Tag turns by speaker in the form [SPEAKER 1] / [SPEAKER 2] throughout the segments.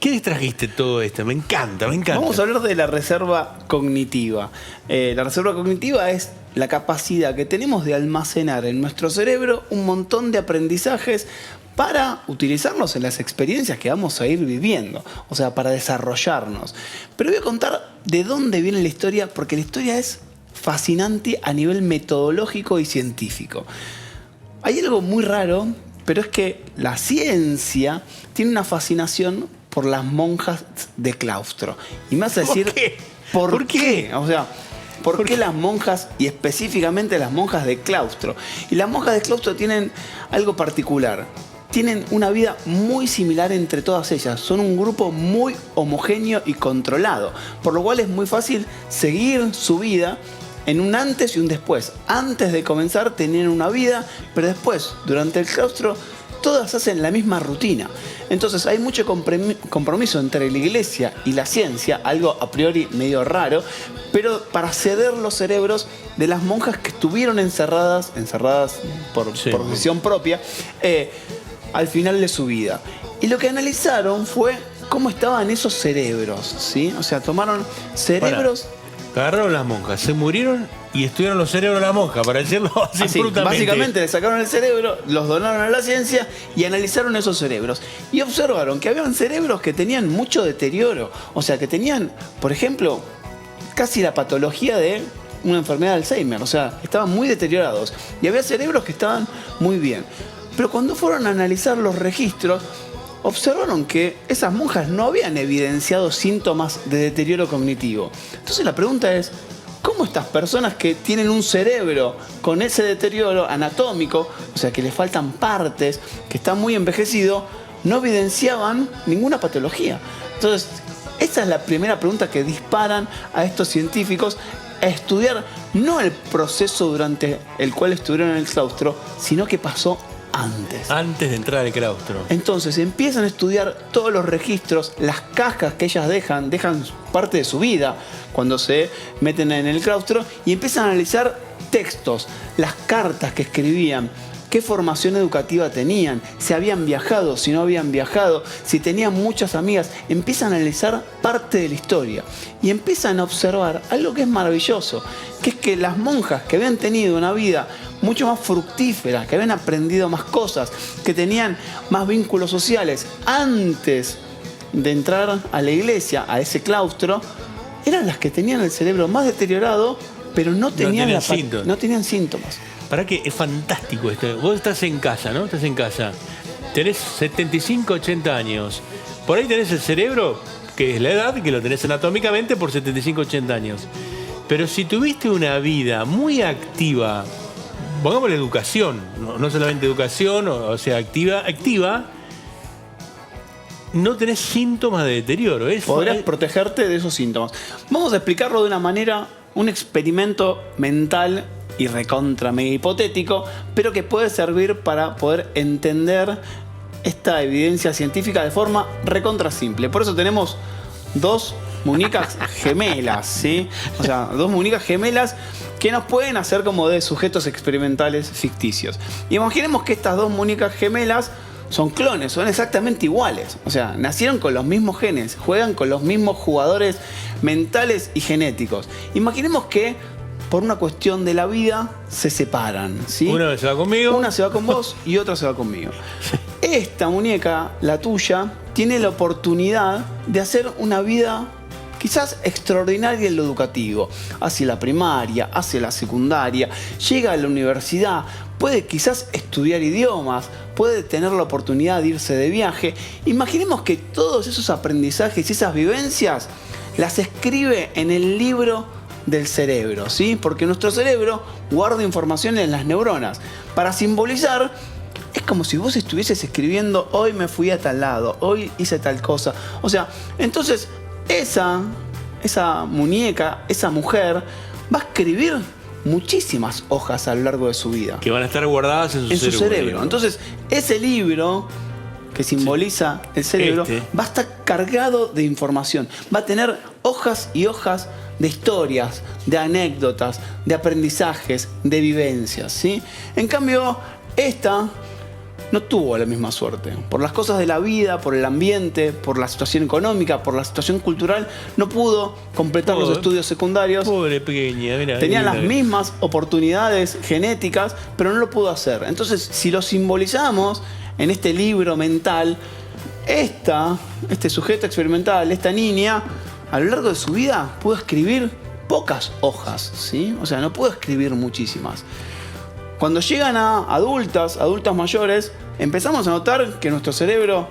[SPEAKER 1] ¿Qué trajiste todo esto? Me encanta, me encanta.
[SPEAKER 2] Vamos a hablar de la reserva cognitiva. La reserva cognitiva es la capacidad que tenemos de almacenar en nuestro cerebro un montón de aprendizajes para utilizarlos en las experiencias que vamos a ir viviendo, o sea, para desarrollarnos. Pero voy a contar de dónde viene la historia, porque la historia es fascinante a nivel metodológico y científico. Hay algo muy raro, pero es que la ciencia tiene una fascinación por las monjas de claustro. Y me vas a decir, ¿por qué? O sea, ¿por qué las monjas, y específicamente las monjas de claustro? Y las monjas de claustro tienen algo particular. Tienen una vida muy similar entre todas ellas. Son un grupo muy homogéneo y controlado, por lo cual es muy fácil seguir su vida en un antes y un después. Antes de comenzar tenían una vida, pero después, durante el claustro, todas hacen la misma rutina. Entonces hay mucho compromiso entre la iglesia y la ciencia, algo a priori medio raro, pero para ceder los cerebros de las monjas que estuvieron encerradas por decisión propia, al final de su vida. Y lo que analizaron fue cómo estaban esos cerebros, ¿sí? O sea, tomaron cerebros...
[SPEAKER 1] Agarraron las monjas, se murieron y estudiaron los cerebros de las monjas, para decirlo así brutamente.
[SPEAKER 2] Básicamente le sacaron el cerebro, los donaron a la ciencia y analizaron esos cerebros. Y observaron que habían cerebros que tenían mucho deterioro. O sea, que tenían, por ejemplo, casi la patología de una enfermedad de Alzheimer. O sea, estaban muy deteriorados. Y había cerebros que estaban muy bien. Pero cuando fueron a analizar los registros, observaron que esas monjas no habían evidenciado síntomas de deterioro cognitivo. Entonces la pregunta es, ¿cómo estas personas que tienen un cerebro con ese deterioro anatómico, o sea que le faltan partes, que está muy envejecido, no evidenciaban ninguna patología? Entonces, esa es la primera pregunta que disparan a estos científicos a estudiar no el proceso durante el cual estuvieron en el claustro, sino qué pasó antes
[SPEAKER 1] de entrar al claustro.
[SPEAKER 2] Entonces empiezan a estudiar todos los registros, las cajas que ellas dejan parte de su vida cuando se meten en el claustro, y empiezan a analizar textos, las cartas que escribían, qué formación educativa tenían, si habían viajado, si no habían viajado, si tenían muchas amigas. Empiezan a analizar parte de la historia y empiezan a observar algo que es maravilloso, que es que las monjas que habían tenido una vida mucho más fructífera, que habían aprendido más cosas, que tenían más vínculos sociales antes de entrar a la iglesia, a ese claustro, eran las que tenían el cerebro más deteriorado, pero no tenían síntomas.
[SPEAKER 1] Para que es fantástico esto. Vos estás en casa, ¿no? Estás en casa. Tenés 75, 80 años. Por ahí tenés el cerebro, que es la edad, que lo tenés anatómicamente por 75, 80 años. Pero si tuviste una vida muy activa, pongamos la educación, no solamente educación, o sea, activa, no tenés síntomas de deterioro.
[SPEAKER 2] Podrás protegerte de esos síntomas. Vamos a explicarlo de una manera, un experimento mental y recontra mega hipotético, pero que puede servir para poder entender esta evidencia científica de forma recontra simple. Por eso tenemos dos muñecas gemelas, ¿sí? O sea, dos muñecas gemelas que nos pueden hacer como de sujetos experimentales ficticios. Imaginemos que estas dos muñecas gemelas son clones, son exactamente iguales. O sea, nacieron con los mismos genes, juegan con los mismos jugadores mentales y genéticos. Imaginemos que por una cuestión de la vida se separan, ¿sí?
[SPEAKER 1] Una se va conmigo,
[SPEAKER 2] una se va con vos y otra se va conmigo. Esta muñeca, la tuya, tiene la oportunidad de hacer una vida quizás extraordinaria en lo educativo. Hace la primaria, hace la secundaria, llega a la universidad, puede quizás estudiar idiomas, puede tener la oportunidad de irse de viaje. Imaginemos que todos esos aprendizajes y esas vivencias las escribe en el libro del cerebro, ¿sí? Porque nuestro cerebro guarda información en las neuronas. Para simbolizar, es como si vos estuvieses escribiendo: hoy me fui a tal lado, hoy hice tal cosa. O sea, entonces esa muñeca, esa mujer, va a escribir muchísimas hojas a lo largo de su vida.
[SPEAKER 1] Que van a estar guardadas en su cerebro.
[SPEAKER 2] Entonces, ese libro que simboliza el cerebro va a estar cargado de información. Va a tener hojas y hojas de historias, de anécdotas, de aprendizajes, de vivencias, ¿sí? En cambio, esta no tuvo la misma suerte. Por las cosas de la vida, por el ambiente, por la situación económica, por la situación cultural, no pudo completar los estudios secundarios.
[SPEAKER 1] Pobre pequeña, mira.
[SPEAKER 2] Tenía las mismas oportunidades genéticas, pero no lo pudo hacer. Entonces, si lo simbolizamos en este libro mental, este sujeto experimental, esta niña, a lo largo de su vida pudo escribir pocas hojas, ¿sí? O sea, no pudo escribir muchísimas. Cuando llegan a adultas mayores, empezamos a notar que nuestro cerebro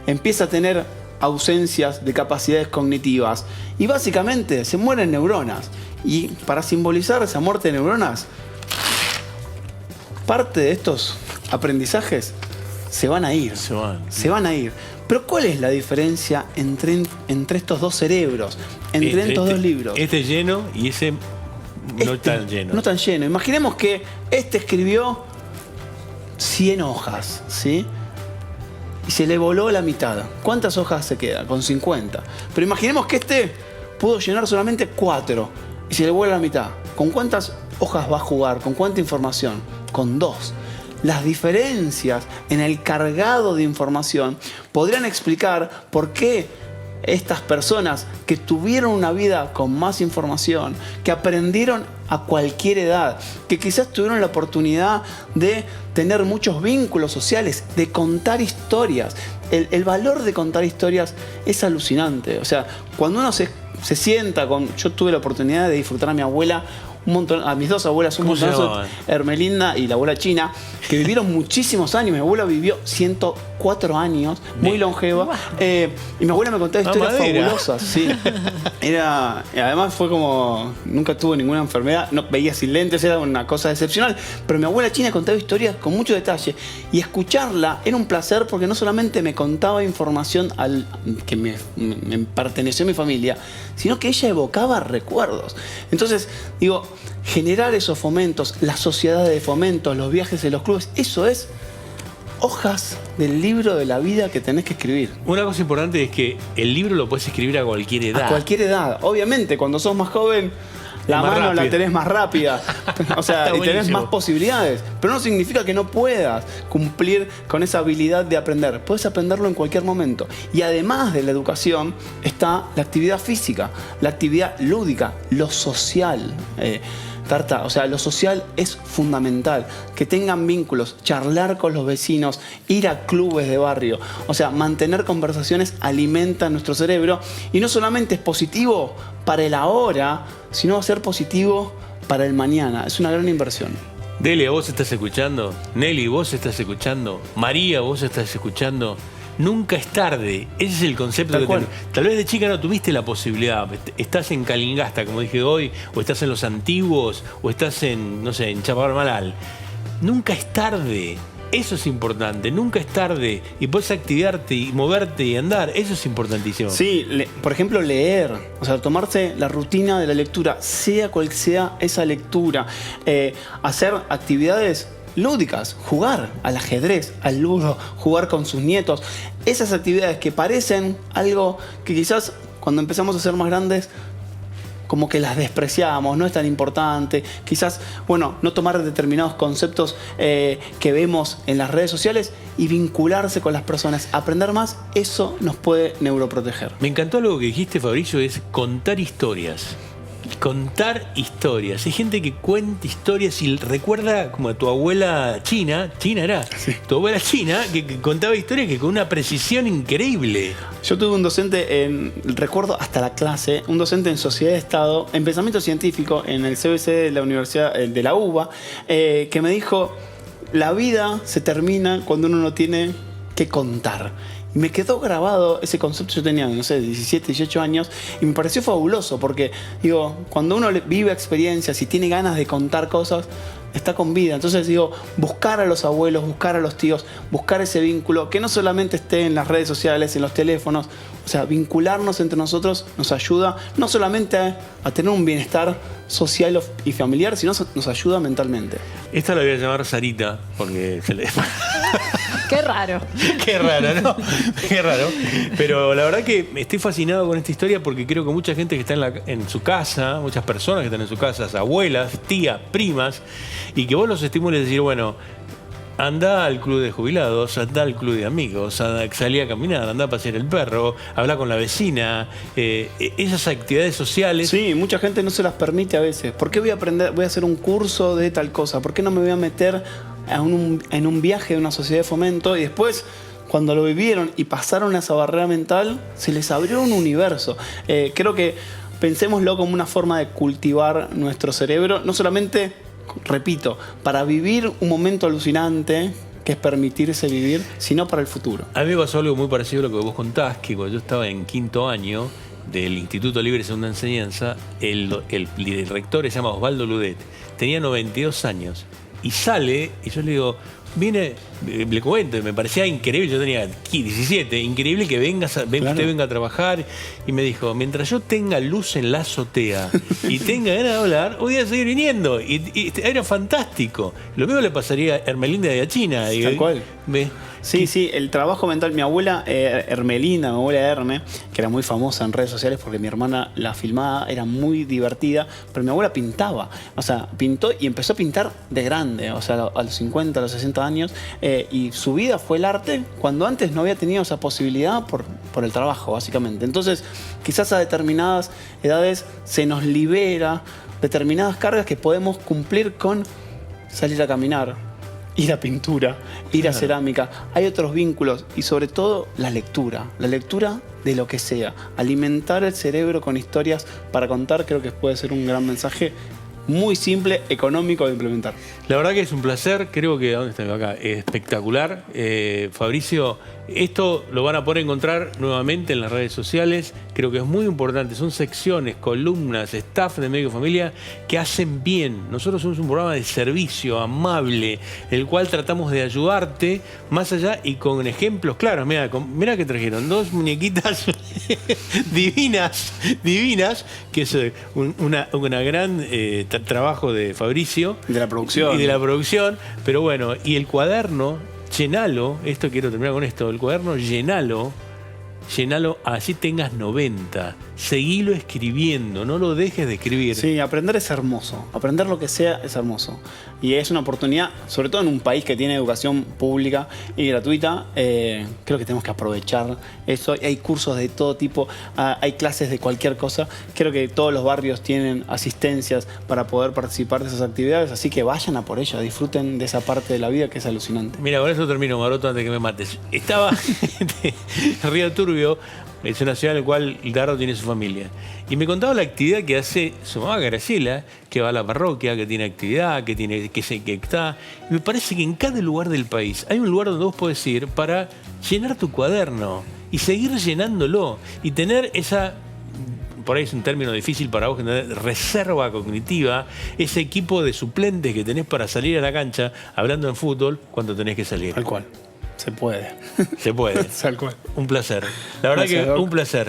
[SPEAKER 2] empieza a tener ausencias de capacidades cognitivas y básicamente se mueren neuronas. Y para simbolizar esa muerte de neuronas, parte de estos aprendizajes se van a ir. Se van a ir. Pero ¿cuál es la diferencia entre estos dos cerebros? Entre estos dos libros.
[SPEAKER 1] Este lleno y ese no tan lleno.
[SPEAKER 2] No tan lleno. Imaginemos que este escribió 100 hojas, ¿sí? Y se le voló la mitad. ¿Cuántas hojas se queda? Con 50. Pero imaginemos que este pudo llenar solamente 4 y se le vuela la mitad. ¿Con cuántas hojas va a jugar? ¿Con cuánta información? Con 2. Las diferencias en el cargado de información podrían explicar por qué estas personas que tuvieron una vida con más información, que aprendieron a cualquier edad, que quizás tuvieron la oportunidad de tener muchos vínculos sociales, de contar historias. El valor de contar historias es alucinante. O sea, cuando uno se sienta con... Yo tuve la oportunidad de disfrutar a mi abuela un montón, a mis dos abuelas un montón, Hermelinda y la abuela China, que vivieron muchísimos años. Mi abuela vivió 104 años, muy longeva, y mi abuela me contaba historias fabulosas. Sí. Además fue como, nunca tuvo ninguna enfermedad, no veía sin lentes, era una cosa excepcional, pero mi abuela China contaba historias con mucho detalle, y escucharla era un placer porque no solamente me contaba información que me perteneció a mi familia, sino que ella evocaba recuerdos. Entonces, digo, generar esos fomentos, las sociedades de fomentos, los viajes en los clubes, eso es hojas del libro de la vida que tenés que escribir.
[SPEAKER 1] Una cosa importante es que el libro lo puedes escribir a cualquier edad.
[SPEAKER 2] A cualquier edad. Obviamente, cuando sos más joven, la mano la tenés más rápida. O sea, y tenés más posibilidades. Pero no significa que no puedas cumplir con esa habilidad de aprender. Puedes aprenderlo en cualquier momento. Y además de la educación, está la actividad física, la actividad lúdica, lo social. Tarta, o sea, lo social es fundamental. Que tengan vínculos, charlar con los vecinos, ir a clubes de barrio. O sea, mantener conversaciones alimenta nuestro cerebro. Y no solamente es positivo para el ahora, sino va a ser positivo para el mañana. Es una gran inversión.
[SPEAKER 1] Delia, ¿vos estás escuchando? Nelly, ¿vos estás escuchando? María, ¿vos estás escuchando? Nunca es tarde. Ese es el concepto que tal vez de chica no tuviste la posibilidad. Estás en Calingasta, como dije hoy, o estás en Los Antiguos, o estás en, no sé, en Chapadmalal. Nunca es tarde. Eso es importante. Nunca es tarde. Y puedes activarte y moverte y andar. Eso es importantísimo.
[SPEAKER 2] Sí, por ejemplo, leer. O sea, tomarse la rutina de la lectura, sea cual sea esa lectura. Hacer actividades lúdicas, jugar al ajedrez, al ludo, jugar con sus nietos. Esas actividades que parecen algo que quizás cuando empezamos a ser más grandes como que las despreciamos, no es tan importante. Quizás, bueno, no tomar determinados conceptos que vemos en las redes sociales y vincularse con las personas, aprender más, eso nos puede neuroproteger.
[SPEAKER 1] Me encantó algo que dijiste, Fabricio, es contar historias. Contar historias. Hay gente que cuenta historias y recuerda como a tu abuela China era, sí. Tu abuela China, que contaba historias que con una precisión increíble.
[SPEAKER 2] Yo tuve un docente, recuerdo hasta la clase, un docente en Sociedad de Estado, en Pensamiento Científico, en el CBC de la Universidad de la UBA, que me dijo, la vida se termina cuando uno no tiene que contar. Y me quedó grabado ese concepto. Yo tenía, no sé, 17, 18 años y me pareció fabuloso porque, digo, cuando uno vive experiencias y tiene ganas de contar cosas, está con vida. Entonces, digo, buscar a los abuelos, buscar a los tíos, buscar ese vínculo que no solamente esté en las redes sociales, en los teléfonos. O sea, vincularnos entre nosotros nos ayuda no solamente a tener un bienestar social y familiar, sino nos ayuda mentalmente.
[SPEAKER 1] Esta la voy a llamar Sarita porque se le...
[SPEAKER 3] Qué raro.
[SPEAKER 1] Qué raro, ¿no? Qué raro. Pero la verdad que estoy fascinado con esta historia porque creo que mucha gente que está en su casa, muchas personas que están en su casa, abuelas, tías, primas, y que vos los estimules a decir, bueno, Andá al club de jubilados, andá al club de amigos, salí a caminar, andá a pasear el perro, habla con la vecina, esas actividades sociales.
[SPEAKER 2] Sí, mucha gente no se las permite a veces. ¿Por qué voy a hacer un curso de tal cosa? ¿Por qué no me voy a meter en un viaje de una sociedad de fomento? Y después, cuando lo vivieron y pasaron esa barrera mental, se les abrió un universo. Creo que pensémoslo como una forma de cultivar nuestro cerebro, no solamente, repito, para vivir un momento alucinante, que es permitirse vivir, sino para el futuro.
[SPEAKER 1] A mí me pasó algo muy parecido a lo que vos contás, que cuando yo estaba en quinto año del Instituto Libre de Segunda Enseñanza, el rector se llama Osvaldo Ludet, tenía 92 años, y sale, y yo le digo, le cuento, me parecía increíble, yo tenía 17, increíble que usted venga a trabajar, y me dijo, mientras yo tenga luz en la azotea y tenga ganas de hablar, voy a seguir viniendo, y era fantástico. Lo mismo le pasaría a Hermelinda de Achina.
[SPEAKER 2] Tal cual. Sí, el trabajo mental. Mi abuela Hermelinda, mi abuela Herme, que era muy famosa en redes sociales porque mi hermana la filmaba, era muy divertida, pero mi abuela pintaba. O sea, pintó y empezó a pintar de grande, o sea, a los 50, a los 60 años, y su vida fue el arte cuando antes no había tenido esa posibilidad por el trabajo, básicamente. Entonces, quizás a determinadas edades se nos libera determinadas cargas que podemos cumplir con salir a caminar, ir a pintura, ir a cerámica. Hay otros vínculos y sobre todo la lectura de lo que sea. Alimentar el cerebro con historias para contar creo que puede ser un gran mensaje muy simple, económico de implementar.
[SPEAKER 1] La verdad que es un placer, creo que, ¿dónde estoy acá? Espectacular. Fabricio, esto lo van a poder encontrar nuevamente en las redes sociales, creo que es muy importante, son secciones, columnas, staff de Médico Familia que hacen bien. Nosotros somos un programa de servicio amable, el cual tratamos de ayudarte más allá y con ejemplos claros. Mira que trajeron 2 muñequitas divinas, que es una gran trabajo de Fabricio.
[SPEAKER 2] De la producción.
[SPEAKER 1] Y de la producción, pero bueno, y el cuaderno, llenalo, quiero terminar con esto, el cuaderno llenalo, así tengas 90, seguilo escribiendo, no lo dejes de escribir.
[SPEAKER 2] Sí, aprender es hermoso, aprender lo que sea es hermoso. Y es una oportunidad, sobre todo en un país que tiene educación pública y gratuita, creo que tenemos que aprovechar eso. Hay cursos de todo tipo, hay clases de cualquier cosa. Creo que todos los barrios tienen asistencias para poder participar de esas actividades, así que vayan a por ello, disfruten de esa parte de la vida que es alucinante.
[SPEAKER 1] Mira, con eso termino, Maroto, antes de que me mates. Estaba en Río Turbio, es una ciudad en la cual Dardo tiene su familia. Y me contaba la actividad que hace su mamá Graciela, que va a la parroquia, que tiene actividad, que está. Y me parece que en cada lugar del país hay un lugar donde vos podés ir para llenar tu cuaderno y seguir llenándolo y tener esa, por ahí es un término difícil para vos, reserva cognitiva, ese equipo de suplentes que tenés para salir a la cancha hablando en fútbol cuando tenés que salir.
[SPEAKER 2] Tal cual. Se puede.
[SPEAKER 1] Se puede.
[SPEAKER 2] Tal cual.
[SPEAKER 1] Un placer. La verdad. Gracias, que un placer.